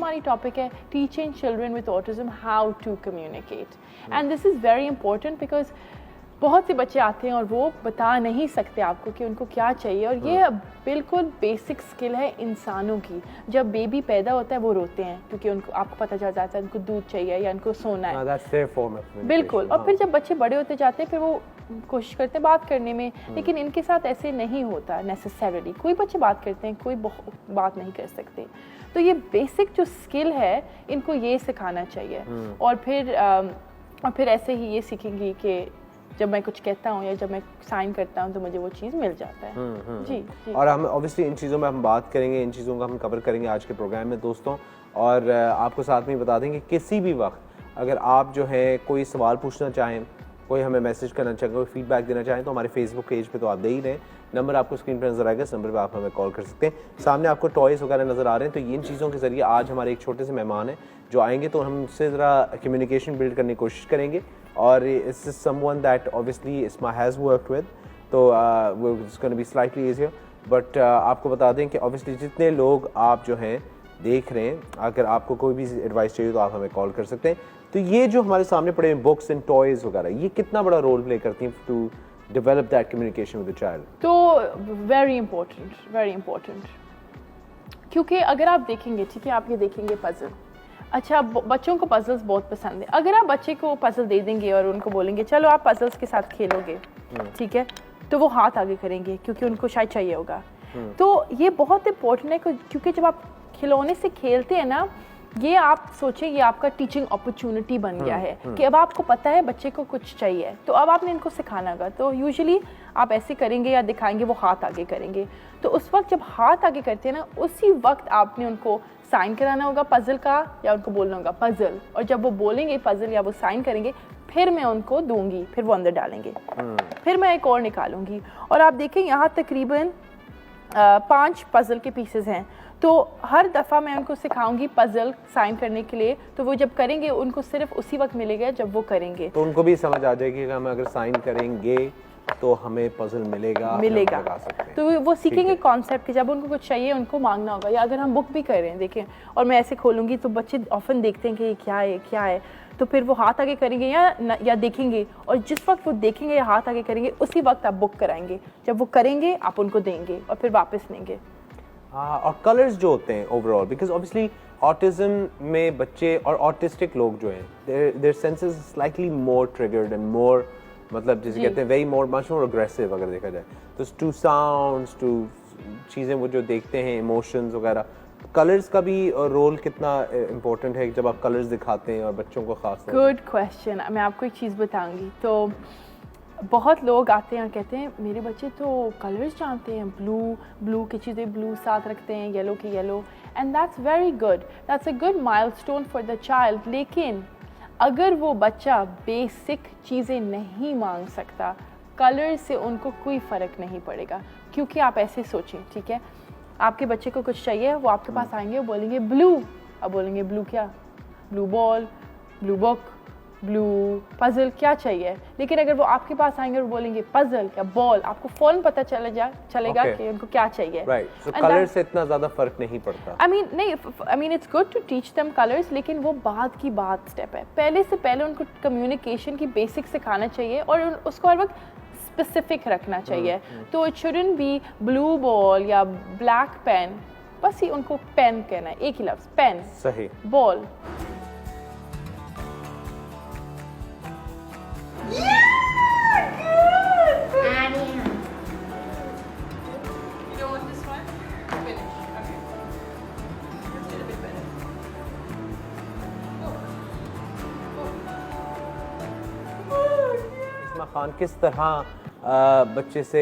हमारी टॉपिक है teaching children with autism how to communicate and this is very important because बहुत से बच्चे आते हैं और वो बता नहीं सकते आपको कि उनको क्या चाहिए और ये बिल्कुल बेसिक स्किल है इंसानों की। जब बेबी पैदा होता है वो रोते हैं क्योंकि उनको आपको पता चल जाता है उनको दूध चाहिए या उनको सोना है। बिल्कुल। और फिर जब बच्चे बड़े होते जाते हैं फिर वो कोशिश करते हैं बात करने में, लेकिन इनके साथ ऐसे नहीं होता नेसेसरली। कोई बच्चे बात करते हैं, कोई बात नहीं कर सकते। तो ये बेसिक जो स्किल है इनको ये सिखाना चाहिए और फिर ऐसे ही ये सीखेंगी कि जब मैं कुछ कहता हूँ या जब मैं साइन करता हूँ तो मुझे वो चीज़ मिल जाता है। जी। और हम ऑब्वियसली इन चीज़ों में हम बात करेंगे, इन चीज़ों का हम कवर करेंगे आज के प्रोग्राम में दोस्तों। और आपको साथ में बता देंगे किसी भी वक्त अगर आप जो है कोई सवाल पूछना चाहें, कोई हमें मैसेज करना चाहें, कोई फीडबैक देना चाहें तो हमारे फेसबुक पेज पे तो आप दे ही रहे। नंबर आपको स्क्रीन पर नजर आएगा, इस नंबर पे आप हमें कॉल कर सकते हैं। सामने आपको टॉयज़ वगैरह नज़र आ रहे हैं, तो इन चीज़ों के ज़रिए आज हमारे एक छोटे से मेहमान हैं जो आएंगे तो हम उससे ज़रा कम्युनिकेशन बिल्ड करने की कोशिश करेंगे। और इस समवन दैट ऑब्वियसली इस्मा हैज़ वर्कड विद, तो it's gonna be slightly easier. But आपको बता दें कि ऑब्वियसली जितने लोग आप जो हैं देख रहे हैं, अगर आपको कोई भी एडवाइस चाहिए तो आप हमें कॉल कर सकते हैं। तो ये जो हमारे सामने पड़े हैं बुक्स एंड टॉयज़ वगैरह, ये कितना बड़ा रोल प्ले करती हैं to develop that communication with the child? तो वेरी इंपॉर्टेंट, क्योंकि अगर आप देखेंगे, ठीक है, आप ये देखेंगे पजल। अच्छा, बच्चों को पजल्स बहुत पसंद है। अगर आप बच्चे को पजल दे देंगे और उनको बोलेंगे चलो आप पजल्स के साथ खेलोगे, ठीक है, तो वो हाथ आगे करेंगे क्योंकि उनको शायद चाहिए होगा। तो ये बहुत इंपॉर्टेंट है क्योंकि जब आप खिलौने से खेलते हैं ना, ये आप सोचें ये आपका टीचिंग अपॉर्चुनिटी बन गया है कि अब आपको पता है बच्चे को कुछ चाहिए, तो अब आपने इनको सिखाना होगा। तो यूजुअली आप ऐसे करेंगे या दिखाएंगे, वो हाथ आगे करेंगे। तो उस वक्त जब हाथ आगे करते हैं ना, उसी वक्त आपने उनको साइन कराना होगा पजल का या उनको बोलना होगा पजल। और जब वो बोलेंगे पजल या वो साइन करेंगे, फिर मैं उनको दूंगी, फिर वो अंदर डालेंगे, फिर मैं एक और निकालूंगी। और आप देखें यहाँ तकरीबन 5 पजल के पीसेस हैं, तो हर दफ़ा मैं उनको सिखाऊंगी पजल साइन करने के लिए। तो वो जब करेंगे उनको सिर्फ उसी वक्त मिलेगा जब वो करेंगे, तो उनको भी समझ आ जाएगी कि हम अगर साइन करेंगे तो हमें पजल मिलेगा। तो वो सीखेंगे कॉन्सेप्ट कि जब उनको कुछ चाहिए उनको मांगना होगा। या अगर हम बुक भी कर रहे हैं, देखें, और मैं ऐसे खोलूंगी तो बच्चे ऑफन देखते हैं कि ये क्या है, तो फिर वो हाथ आगे करेंगे या देखेंगे, और जिस वक्त वो देखेंगे या हाथ आगे करेंगे उसी वक्त आप बुक कराएंगे। जब वो करेंगे आप उनको देंगे और फिर वापस लेंगे। और कलर्स जो होते हैं ओवरऑल, बिकॉज ऑब्वियसली ऑटिज्म में बच्चे और ऑटिस्टिक लोग जो हैं their senses slightly more triggered and more, मतलब जिसे कहते हैं वेरी मच मोर अग्रेसिव अगर देखा जाए तो, टू साउंड्स, टू चीज़ें वो जो देखते हैं, इमोशंस वगैरह। कलर्स का भी रोल कितना इम्पोर्टेंट है जब आप कलर्स दिखाते हैं और बच्चों को खास तौर? Good question. मैं आपको एक चीज़ बताऊंगी। तो बहुत लोग आते हैं और कहते हैं मेरे बच्चे तो कलर्स जानते हैं, ब्लू की चीज़ें ब्लू साथ रखते हैं, येलो की yellow, and that's very good, that's a good milestone for the child. लेकिन अगर वो बच्चा बेसिक चीज़ें नहीं मांग सकता, कलर से उनको कोई फ़र्क नहीं पड़ेगा। क्योंकि आप ऐसे सोचें, ठीक है, आपके बच्चे को कुछ चाहिए, वो आपके पास आएंगे, वो बोलेंगे ब्लू। अब बोलेंगे ब्लू क्या? Blue ball, blue book, blue puzzle, क्या चाहिए? लेकिन अगर वो आपके पास आएंगे और बोलेंगे पजल या बॉल, आपको फौरन पता चलेगा कि उनको क्या चाहिए। राइट, सो कलर से इतना ज़्यादा फर्क नहीं पड़ता। I mean it's good to teach them colours, लेकिन वो बाद की बात स्टेप है। पहले उनको कम्युनिकेशन की बेसिक सिखाना चाहिए और उसको हर वक्त स्पेसिफिक रखना चाहिए। तो it shouldn't be blue ball या ब्लैक पेन, बस ही उनको पेन कहना है, एक ही लफ्ज़, पेन। सही। बॉल। खान किस तरह बच्चे से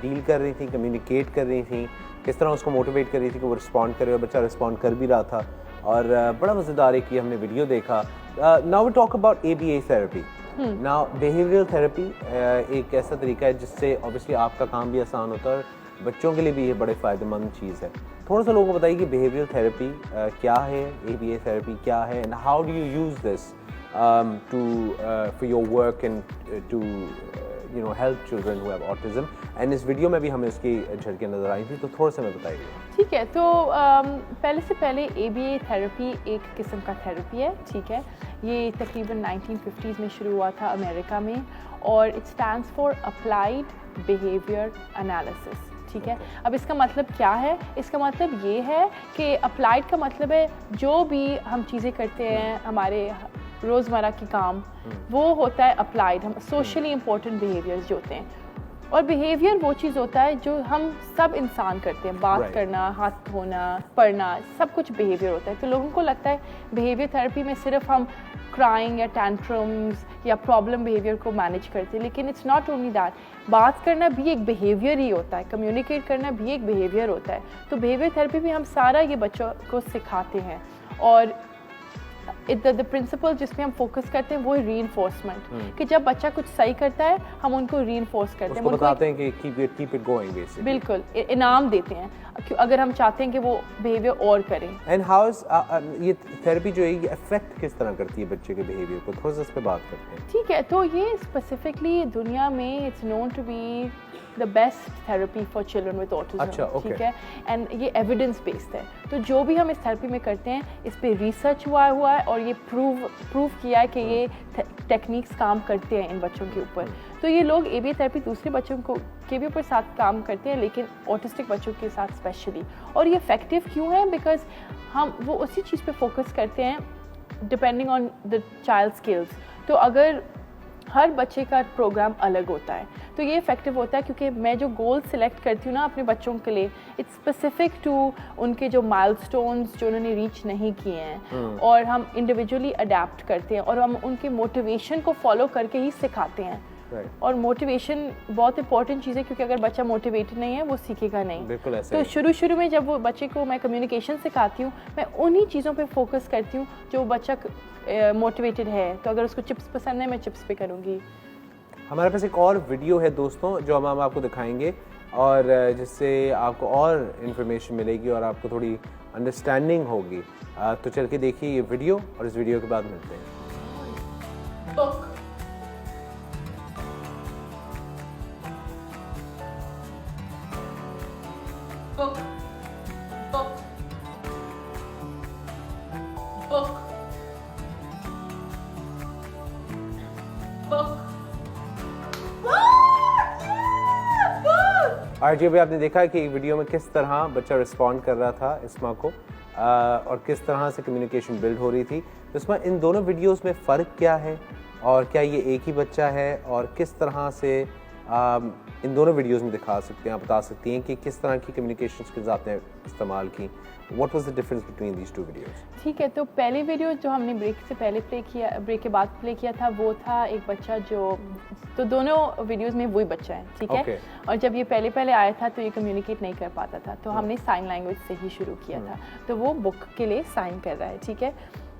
डील कर रही थी, कम्युनिकेट कर रही थी, किस तरह उसको मोटिवेट कर रही थी कि वो रिस्पॉन्ड करे, और बच्चा रिस्पॉन्ड कर भी रहा था। और बड़ा मज़ेदार है कि हमने वीडियो देखा। Now we talk about ABA therapy. Now behavioural therapy एक ऐसा तरीका है जिससे ऑब्वियसली आपका काम भी आसान होता है और बच्चों के लिए भी ये बड़े फ़ायदेमंद चीज़ है। थोड़ा सा लोगों को बताइए कि बिहेवियरल थेरेपी क्या है, ABA थेरेपी क्या है, and how do you use this for your work and to help children who have autism। and इस वीडियो में भी हमें उसकी झलकियाँ नज़र आई थी, तो थोड़ा सा मैं बताइए। ठीक है, तो पहले से पहले ABA थेरेपी एक किस्म का थेरेपी है, ठीक है। ये तकरीबन 1950s में शुरू हुआ था अमेरिका में, और it stands for applied behaviour analysis, ठीक है। अब इसका मतलब क्या है? इसका मतलब ये है कि अप्लाइड का मतलब है जो भी हम चीज़ें करते हैं, हमारे रोज़मर्रा के काम, वो होता है अप्लाइड। हम सोशली इम्पोर्टेंट बिहेवियर्स जो होते हैं, और बिहेवियर वो चीज़ होता है जो हम सब इंसान करते हैं, बात करना, हाथ धोना, पढ़ना, सब कुछ बिहेवियर होता है। तो लोगों को लगता है बिहेवियर थेरेपी में सिर्फ हम क्राइंग या टैंट्रम्स या प्रॉब्लम बिहेवियर को मैनेज करते हैं, लेकिन इट्स नॉट ओनली दैट। बात करना भी एक बिहेवियर ही होता है, कम्युनिकेट करना भी एक बिहेवियर होता है। तो बिहेवियर थेरेपी में हम सारा ये बच्चों को सिखाते हैं, और द प्रिंसिपल जिसमें हम फोकस करते हैं वो है रीइंफोर्समेंट, कि जब बच्चा कुछ सही करता है हम उनको रीइंफोर्स करते हैं, बताते हैं कि कीप इट गोइंग बेसिकली। बिल्कुल, इनाम देते हैं अगर हम चाहते हैं कि वो बिहेवियर और करें। एंड हाउ इज ये थेरेपी जो है ये अफेक्ट किस तरह करती है बच्चे के बिहेवियर को, थोड़ा सा इस पे बात करते हैं। ठीक है, तो ये स्पेसिफिकली दुनिया में it's known to be the best therapy for children with autism, ठीक है, एंड ये एविडेंस बेस्ड है। तो जो भी हम इस थेरेपी में करते हैं इस पे रिसर्च हुआ है, और ये प्रूव किया है कि ये टेक्निक्स काम करते हैं इन बच्चों के ऊपर। तो ये लोग ABA थेरेपी दूसरे बच्चों को के भी ऊपर साथ काम करते हैं, लेकिन ऑटिस्टिक बच्चों के साथ स्पेशली। और ये इफेक्टिव क्यों है? बिकॉज हम वो उसी चीज़ पे फोकस करते हैं depending on the child skills. तो अगर हर बच्चे का प्रोग्राम अलग होता है तो ये इफेक्टिव होता है, क्योंकि मैं जो गोल सिलेक्ट करती हूँ ना अपने बच्चों के लिए, इट्स स्पेसिफिक टू उनके जो माइलस्टोन्स जो उन्होंने रीच नहीं किए हैं, और हम इंडिविजुअली अडेप्ट करते हैं, और हम उनके मोटिवेशन को फॉलो करके ही सिखाते हैं। और मोटिवेशन बहुत इंपॉर्टेंट चीज़ है, क्योंकि अगर बच्चा मोटिवेटेड नहीं है वो सीखेगा नहीं। बिल्कुल ऐसे तो शुरू में जब वो बच्चे को मैं कम्युनिकेशन सिखाती हूँ, मैं उन्हीं चीज़ों पे फोकस करती हूँ जो बच्चा मोटिवेटेड है। तो अगर उसको चिप्स पसंद है मैं चिप्स पे करूँगी। हमारे पास एक और वीडियो है दोस्तों जो हम आपको दिखाएंगे, और जिससे आपको और इन्फॉर्मेशन मिलेगी और आपको थोड़ी अंडरस्टैंडिंग होगी। तो चल के देखिए ये वीडियो, और इस वीडियो के बाद मिलते हैं। बुक बुक बुक बुक और जी अभी आपने देखा कि वीडियो में किस तरह बच्चा रिस्पॉन्ड कर रहा था इस्मा को, और किस तरह से कम्युनिकेशन बिल्ड हो रही थी। तो इसमें इन दोनों वीडियोस में फ़र्क क्या है, और क्या ये एक ही बच्चा है, और किस तरह से इन दोनों वीडियोस में दिखा सकते हैं, आप बता सकती हैं कि किस तरह की कम्युनिकेशन स्किल्स आपने इस्तेमाल की। What was the difference between these two videos? ठीक है, तो पहली वीडियो जो हमने ब्रेक से पहले ब्रेक के बाद प्ले किया था, वो था एक बच्चा जो, तो दोनों वीडियोस में वही बच्चा है, ठीक है। और जब ये पहले आया था तो ये कम्युनिकेट नहीं कर पाता था, तो हमने साइन लैंग्वेज से ही शुरू किया था। तो वो बुक के लिए साइन कर रहा है, ठीक है।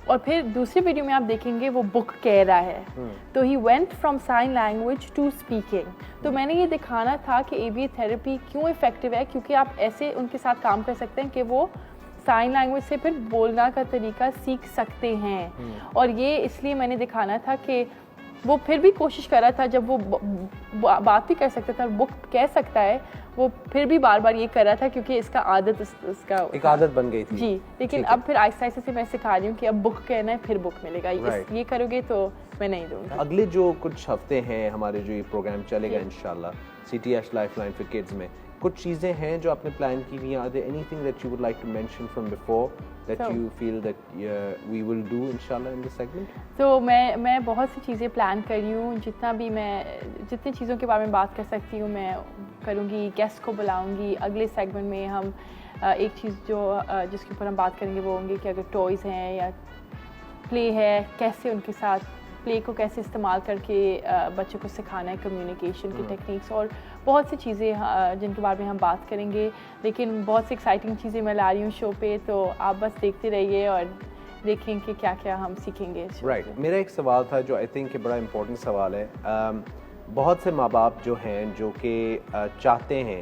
और फिर दूसरी वीडियो में आप देखेंगे वो बुक कह रहा है। तो he went from sign language to speaking. तो मैंने ये दिखाना था कि ABA थेरेपी क्यों इफेक्टिव है, क्योंकि आप ऐसे उनके साथ काम कर सकते हैं कि वो साइन लैंग्वेज से फिर बोलना का तरीका सीख सकते हैं। और ये इसलिए मैंने दिखाना था कि वो फिर भी कोशिश कर रहा था, जब वो बात भी कर सकता था, बुक कह सकता है, वो फिर भी बार बार ये कर रहा था, क्योंकि इसका आदत इसका एक आदत बन गई थी। जी, लेकिन अब फिर आहिस्ता आहिस्ता से मैं सिखा रही हूँ कि अब बुक कहना है फिर बुक मिलेगा। ये करोगे तो मैं नहीं दूंगा। अगले जो कुछ हफ्ते हैं हमारे जो ये प्रोग्राम चलेगा इंशाल्लाह CTH लाइफलाइन फॉर किड्स में, कुछ चीज़ें हैं जो आपने प्लान की हुई हैं। Are there anything that you would like to mention from before that you feel that we will do inshallah in this segment? तो मैं बहुत सी चीज़ें प्लान कर रही हूँ, जितनी चीज़ों के बारे में बात कर सकती हूँ मैं करूँगी। गेस्ट को बुलाऊँगी। अगले सेगमेंट में हम एक चीज़ जिसके ऊपर हम बात करेंगे वो होंगे कि अगर टॉयज़ हैं या प्ले है, कैसे उनके साथ प्ले को कैसे इस्तेमाल करके बच्चों को सिखाना है, कम्युनिकेशन की टेक्निक्स, और बहुत सी चीज़ें जिनके बारे में हम बात करेंगे। लेकिन बहुत सी एक्साइटिंग चीज़ें मैं ला रही हूँ शो पे, तो आप बस देखते रहिए और देखें कि क्या क्या हम सीखेंगे। राइट, मेरा एक सवाल था जो आई थिंक बड़ा इम्पोर्टेंट सवाल है। बहुत से माँ बाप जो हैं जो कि चाहते हैं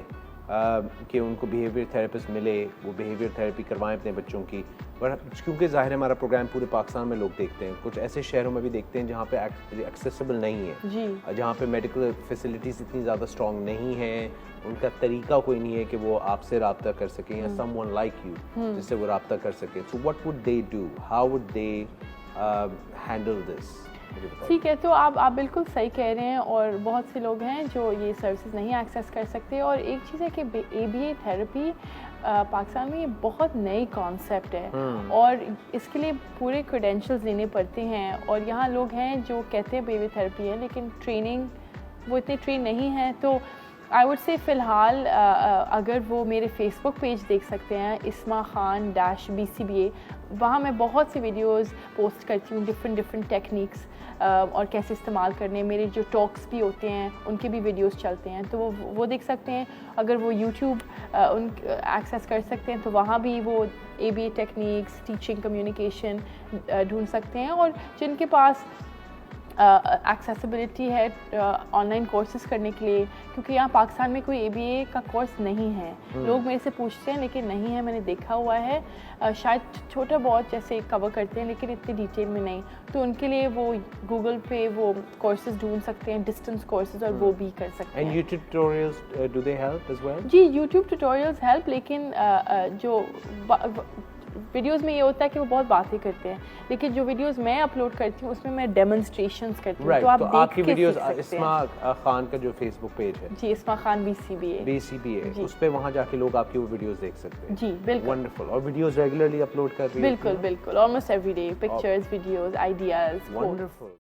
कि उनको बिहेवियर थेरेपिस्ट मिले, वो बिहेवियर थेरेपी करवाएं अपने बच्चों की। पर क्योंकि ज़ाहिर है हमारा प्रोग्राम पूरे पाकिस्तान में लोग देखते हैं, कुछ ऐसे शहरों में भी देखते हैं जहाँ पे एक्सेसिबल नहीं है जी, जहाँ पे मेडिकल फैसिलिटीज़ इतनी ज़्यादा स्ट्रॉन्ग नहीं है, उनका तरीका कोई नहीं है कि वो आपसे रब्ता कर सकें या समवन लाइक यू जिससे वो रब्ता कर सकें। So what would they do, how would they handle this? ठीक है। तो आप बिल्कुल सही कह रहे हैं, और बहुत से लोग हैं जो ये सर्विसेज नहीं एक्सेस कर सकते। और एक चीज़ है कि ABA थेरेपी पाकिस्तान में ये बहुत नई कॉन्सेप्ट है और इसके लिए पूरे क्रेडेंशियल्स लेने पड़ते हैं। और यहाँ लोग हैं जो कहते हैं ABA थेरेपी है, लेकिन ट्रेनिंग वो इतनी ट्रेन नहीं है। तो आई वुड से फ़िलहाल अगर वो मेरे फेसबुक पेज देख सकते हैं, इस्मा खान -BCBA, वहाँ मैं बहुत सी वीडियोस पोस्ट करती हूँ, डिफरेंट टेक्निक्स और कैसे इस्तेमाल करने। मेरे जो टॉक्स भी होते हैं उनके भी वीडियोस चलते हैं, तो वो देख सकते हैं। अगर वो यूट्यूब एक्सेस कर सकते हैं तो वहाँ भी वो ABA टेक्निक्स, टीचिंग, कम्युनिकेशन ढूंढ सकते हैं। और जिनके पास एक्सेसिबिलिटी है ऑनलाइन कोर्सेज करने के लिए, क्योंकि यहाँ पाकिस्तान में कोई ABA का कोर्स नहीं है। लोग मेरे से पूछते हैं लेकिन नहीं है, मैंने देखा हुआ है। शायद छोटा बहुत जैसे कवर करते हैं लेकिन इतने डिटेल में नहीं। तो उनके लिए वो गूगल पे वो कोर्सेज ढूंढ सकते हैं, डिस्टेंस कोर्सेज, और वो भी कर सकते हैं। And YouTube tutorials do they help as well? जी, यूट्यूब ट्यूटोरियल्स हेल्प, लेकिन जो वीडियोस में ये होता है कि वो बहुत बातें करते हैं, लेकिन जो वीडियोस मैं अपलोड करती हूँ उसमें मैं डेमोन्स्ट्रेशंस करती हूँ। तो आप देख आपकी के वीडियोस सीख सकते इस्मा खान का जो फेसबुक पेज है, जी, इस्मा खान BCBA, उस पे वहाँ जाके लोग आपकी वो वीडियोस देख सकते हैं। जी बिल्कुल, वंडरफुल। और वीडियोस रेगुलरली अपलोड कर रही है? बिल्कुल, almost every day, pictures, videos, ideas. Wonderful.